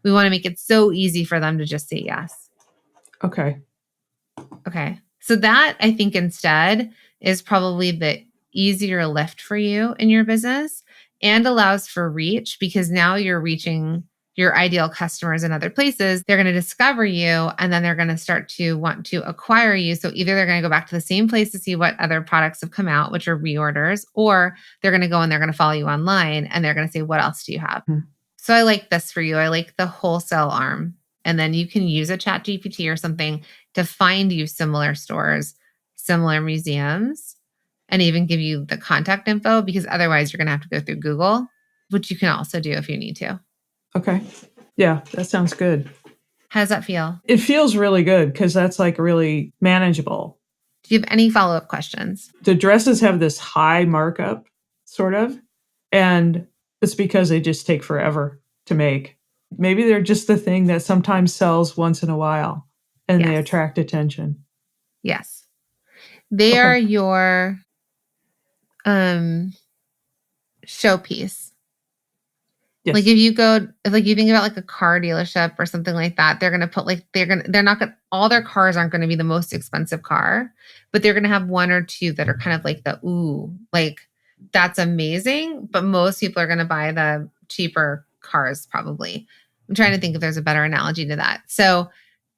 We want to make it so easy for them to just say yes. Okay. So that, I think, instead is probably the easier lift for you in your business and allows for reach, because now you're reaching your ideal customers in other places. They're going to discover you, and then they're going to start to want to acquire you. So either they're going to go back to the same place to see what other products have come out, which are reorders, or they're going to go and they're going to follow you online and they're going to say, what else do you have? So I like this for you. I like the wholesale arm. And then you can use a chat GPT or something to find you similar stores, similar museums, and even give you the contact info, because otherwise you're going to have to go through Google, which you can also do if you need to. Okay. Yeah, that sounds good. How does that feel? It feels really good because that's like really manageable. Do you have any follow-up questions? The dresses have this high markup, sort of, and it's because they just take forever to make. Maybe they're just the thing that sometimes sells once in a while and they attract attention. Yes. They are your showpiece. Yes. Like if you think about like a car dealership or something like that, they're going to put all their cars aren't going to be the most expensive car, but they're going to have one or two that are kind of like the, ooh, like that's amazing. But most people are going to buy the cheaper cars probably. I'm trying to think if there's a better analogy to that. So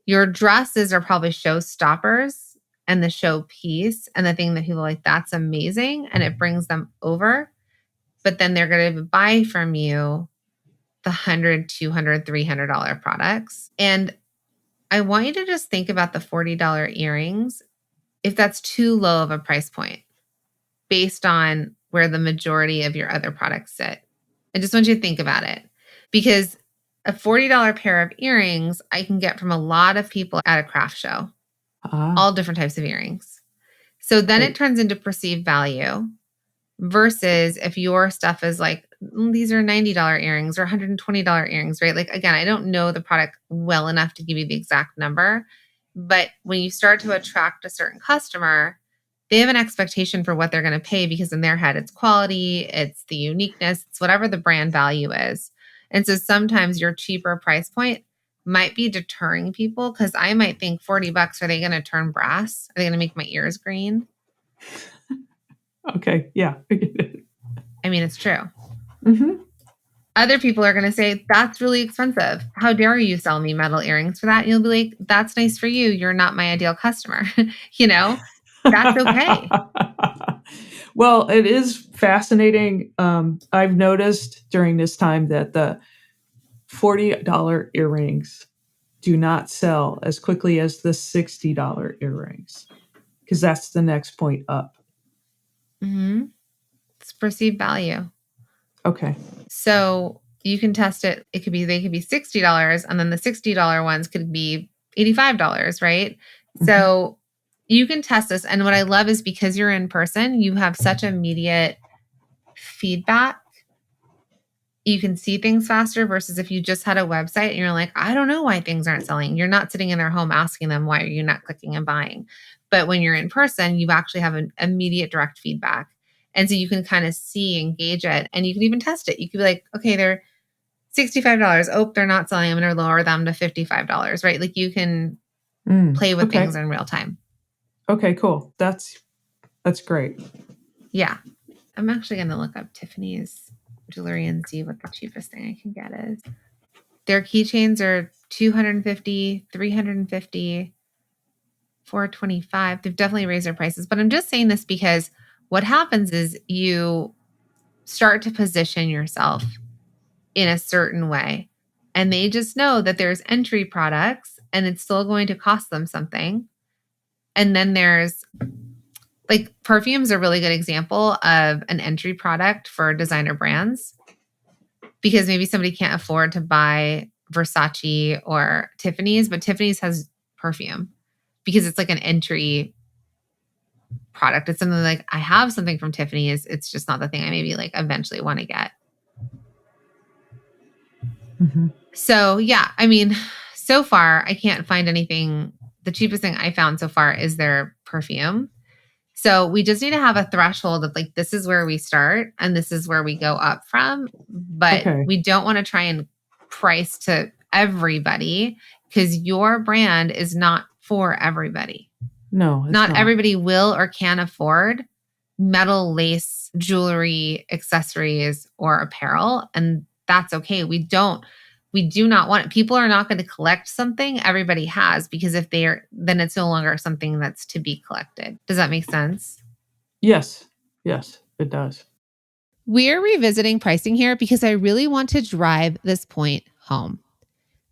your dresses are probably showstoppers and the showpiece and the thing that people are like, that's amazing. And it brings them over. But then they're going to buy from you the $100, $200, $300 products. And I want you to just think about the $40 earrings, if that's too low of a price point based on where the majority of your other products sit. I just want you to think about it, because a $40 pair of earrings I can get from a lot of people at a craft show, all different types of earrings. So then it turns into perceived value. Versus if your stuff is like, these are $90 earrings or $120 earrings, right? Like, again, I don't know the product well enough to give you the exact number, but when you start to attract a certain customer, they have an expectation for what they're going to pay, because in their head, it's quality, it's the uniqueness, it's whatever the brand value is. And so sometimes your cheaper price point might be deterring people, because I might think $40, are they going to turn brass? Are they going to make my ears green? Okay. Yeah. I mean, it's true. Mm-hmm. Other people are going to say, that's really expensive. How dare you sell me metal earrings for that? And you'll be like, that's nice for you. You're not my ideal customer. That's okay. Well, it is fascinating. I've noticed during this time that the $40 earrings do not sell as quickly as the $60 earrings, because that's the next point up. Mm-hmm. It's perceived value. Okay. So you can test it. They could be $60, and then the $60 ones could be $85, right? Mm-hmm. So you can test this. And what I love is, because you're in person, you have such immediate feedback. You can see things faster, versus if you just had a website and you're like, I don't know why things aren't selling. You're not sitting in their home asking them, why are you not clicking and buying? But when you're in person, you actually have an immediate direct feedback. And so you can kind of see, engage it, and you can even test it. You could be like, okay, they're $65. Oh, they're not selling. I'm going to lower them to $55, right? Like you can play with things in real time. Okay, cool. That's great. Yeah. I'm actually going to look up Tiffany's jewelry and see what the cheapest thing I can get is. Their keychains are $250, $350, $425. They've definitely raised their prices. But I'm just saying this because what happens is you start to position yourself in a certain way. And they just know that there's entry products and it's still going to cost them something. And then there's like perfume's a really good example of an entry product for designer brands because maybe somebody can't afford to buy Versace or Tiffany's, but Tiffany's has perfume because it's like an entry product. It's something like I have something from Tiffany's. It's just not the thing I maybe like eventually want to get. Mm-hmm. So yeah, I mean, so far I can't find anything. The cheapest thing I found so far is their perfume. So we just need to have a threshold of like, this is where we start and this is where we go up from. But we don't want to try and price to everybody because your brand is not for everybody. No, it's not everybody will or can afford metal lace, jewelry, accessories, or apparel. And that's okay. We do not want it. People are not going to collect something everybody has because if then it's no longer something that's to be collected. Does that make sense? Yes, it does. We're revisiting pricing here because I really want to drive this point home.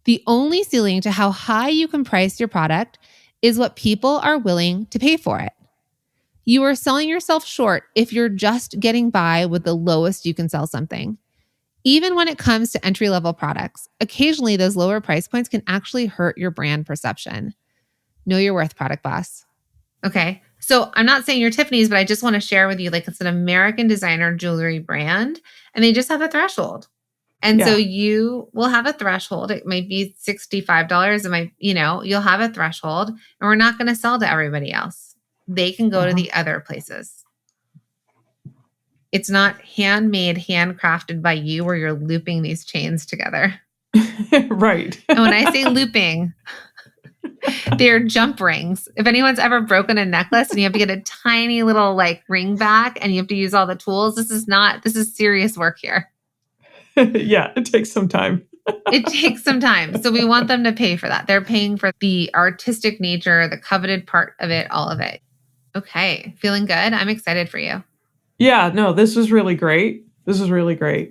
The only ceiling to how high you can price your product is what people are willing to pay for it. You are selling yourself short if you're just getting by with the lowest you can sell something. Even when it comes to entry-level products, occasionally those lower price points can actually hurt your brand perception. Know your worth, product boss. Okay, so I'm not saying you're Tiffany's, but I just want to share with you, like it's an American designer jewelry brand, and they just have a threshold. And so you will have a threshold. It might be $65. It might, you'll have a threshold, and we're not going to sell to everybody else. They can go to the other places. It's not handmade, handcrafted by you where you're looping these chains together. Right. And when I say looping, they're jump rings. If anyone's ever broken a necklace and you have to get a tiny little like ring back and you have to use all the tools, this is serious work here. Yeah, it takes some time. It takes some time. So we want them to pay for that. They're paying for the artistic nature, the coveted part of it, all of it. Okay. Feeling good? I'm excited for you. Yeah, no, this was really great.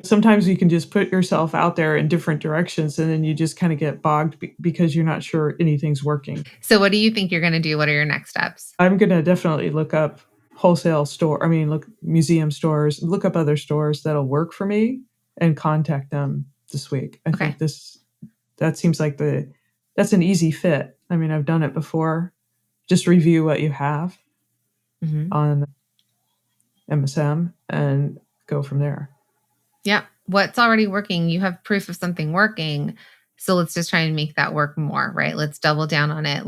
Sometimes you can just put yourself out there in different directions and then you just kind of get bogged because you're not sure anything's working. So what do you think you're going to do? What are your next steps? I'm going to definitely look up museum stores, look up other stores that'll work for me and contact them this week. I think that seems like that's an easy fit. I mean, I've done it before. Just review what you have on MSM and go from there. Yeah. What's already working? You have proof of something working. So let's just try and make that work more, right? Let's double down on it.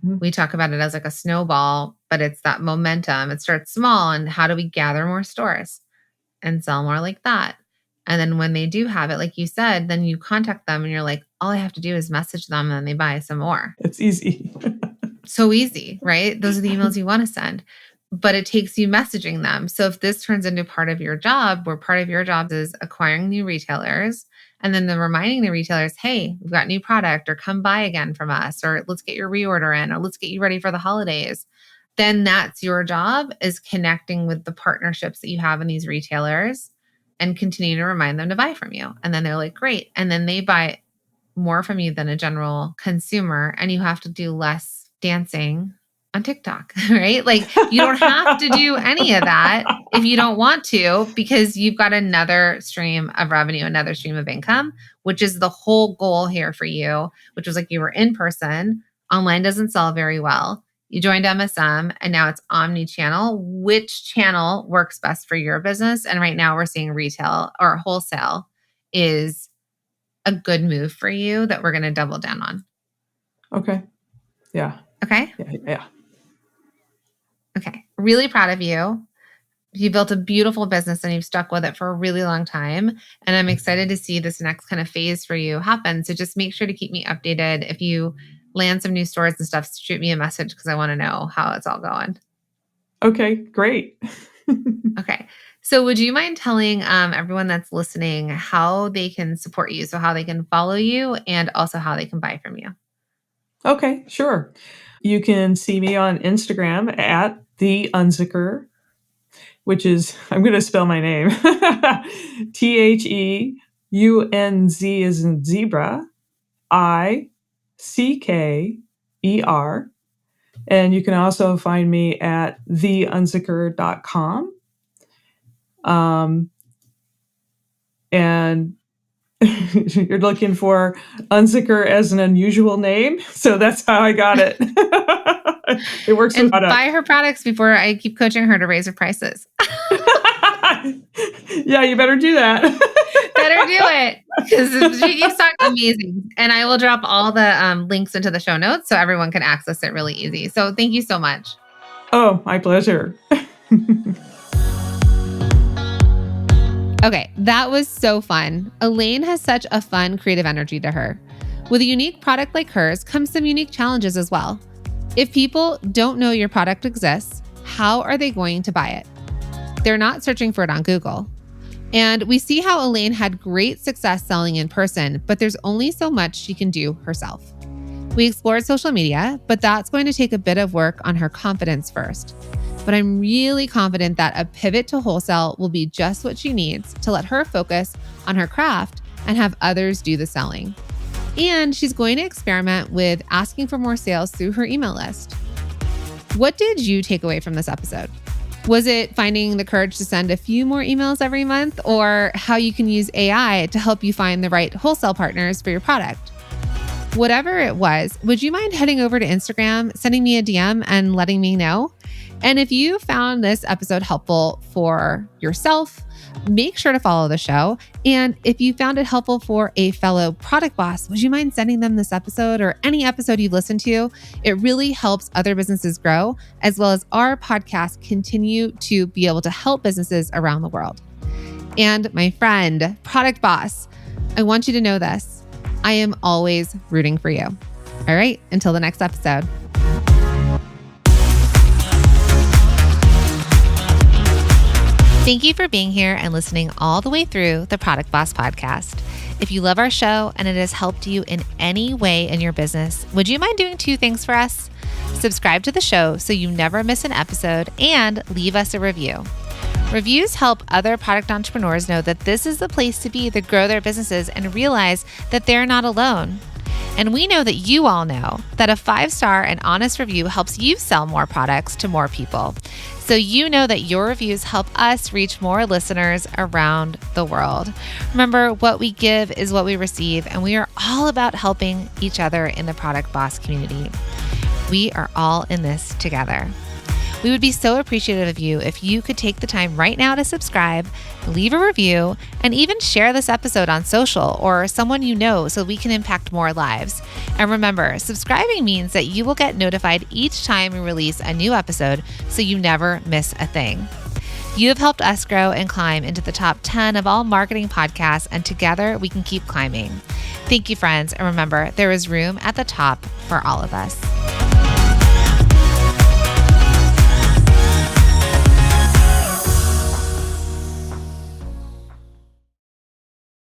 We talk about it as like a snowball, but it's that momentum. It starts small. And how do we gather more stores and sell more like that? And then when they do have it, like you said, then you contact them and you're like, all I have to do is message them and they buy some more. It's easy. So easy, right? Those are the emails you want to send. But it takes you messaging them. So if this turns into part of your job, where part of your job is acquiring new retailers and then reminding the retailers, hey, we've got new product or come buy again from us, or let's get your reorder in, or let's get you ready for the holidays. Then that's your job, is connecting with the partnerships that you have in these retailers and continue to remind them to buy from you. And then they're like, great. And then they buy more from you than a general consumer. And you have to do less dancing on TikTok, right? Like you don't have to do any of that if you don't want to, because you've got another stream of revenue, another stream of income, which is the whole goal here for you, which was like you were in person, online doesn't sell very well. You joined MSM and now it's omni-channel. Which channel works best for your business? And right now we're seeing retail or wholesale is a good move for you that we're going to double down on. Okay. Yeah. Okay. Yeah. Okay. Really proud of you. You built a beautiful business and you've stuck with it for a really long time. And I'm excited to see this next kind of phase for you happen. So just make sure to keep me updated. If you land some new stores and stuff, shoot me a message because I want to know how it's all going. Okay, great. Okay. So would you mind telling everyone that's listening how they can support you? So how they can follow you and also how they can buy from you? Okay, sure. You can see me on Instagram at the Unzicker, which is, I'm going to spell my name, TheUnz as in zebra, ICKER. And you can also find me at theunzicker.com. And you're looking for Unzicker as an unusual name. So that's how I got it. It works And with buy her products before I keep coaching her to raise her prices. Yeah, you better do that. Better do it, because she keeps talking amazing. And I will drop all the links into the show notes so everyone can access it really easy. So thank you so much. Oh, my pleasure. Okay, that was so fun. Elaine has such a fun, creative energy to her. With a unique product like hers comes some unique challenges as well. If people don't know your product exists, how are they going to buy it? They're not searching for it on Google. And we see how Elaine had great success selling in person, but there's only so much she can do herself. We explored social media, but that's going to take a bit of work on her confidence first. But I'm really confident that a pivot to wholesale will be just what she needs to let her focus on her craft and have others do the selling. And she's going to experiment with asking for more sales through her email list. What did you take away from this episode? Was it finding the courage to send a few more emails every month, or how you can use AI to help you find the right wholesale partners for your product? Whatever it was, would you mind heading over to Instagram, sending me a DM and letting me know? And if you found this episode helpful for yourself, make sure to follow the show. And if you found it helpful for a fellow product boss, would you mind sending them this episode or any episode you've listened to? It really helps other businesses grow, as well as our podcast continue to be able to help businesses around the world. And my friend, product boss, I want you to know this. I am always rooting for you. All right, until the next episode. Thank you for being here and listening all the way through the Product Boss podcast. If you love our show and it has helped you in any way in your business, would you mind doing 2 things for us? Subscribe to the show so you never miss an episode, and leave us a review. Reviews help other product entrepreneurs know that this is the place to be to grow their businesses and realize that they're not alone. And we know that you all know that a 5-star and honest review helps you sell more products to more people. So you know that your reviews help us reach more listeners around the world. Remember, what we give is what we receive, and we are all about helping each other in the Product Boss community. We are all in this together. We would be so appreciative of you if you could take the time right now to subscribe, leave a review, and even share this episode on social or someone you know so we can impact more lives. And remember, subscribing means that you will get notified each time we release a new episode so you never miss a thing. You have helped us grow and climb into the top 10 of all marketing podcasts, and together we can keep climbing. Thank you, friends. And remember, there is room at the top for all of us.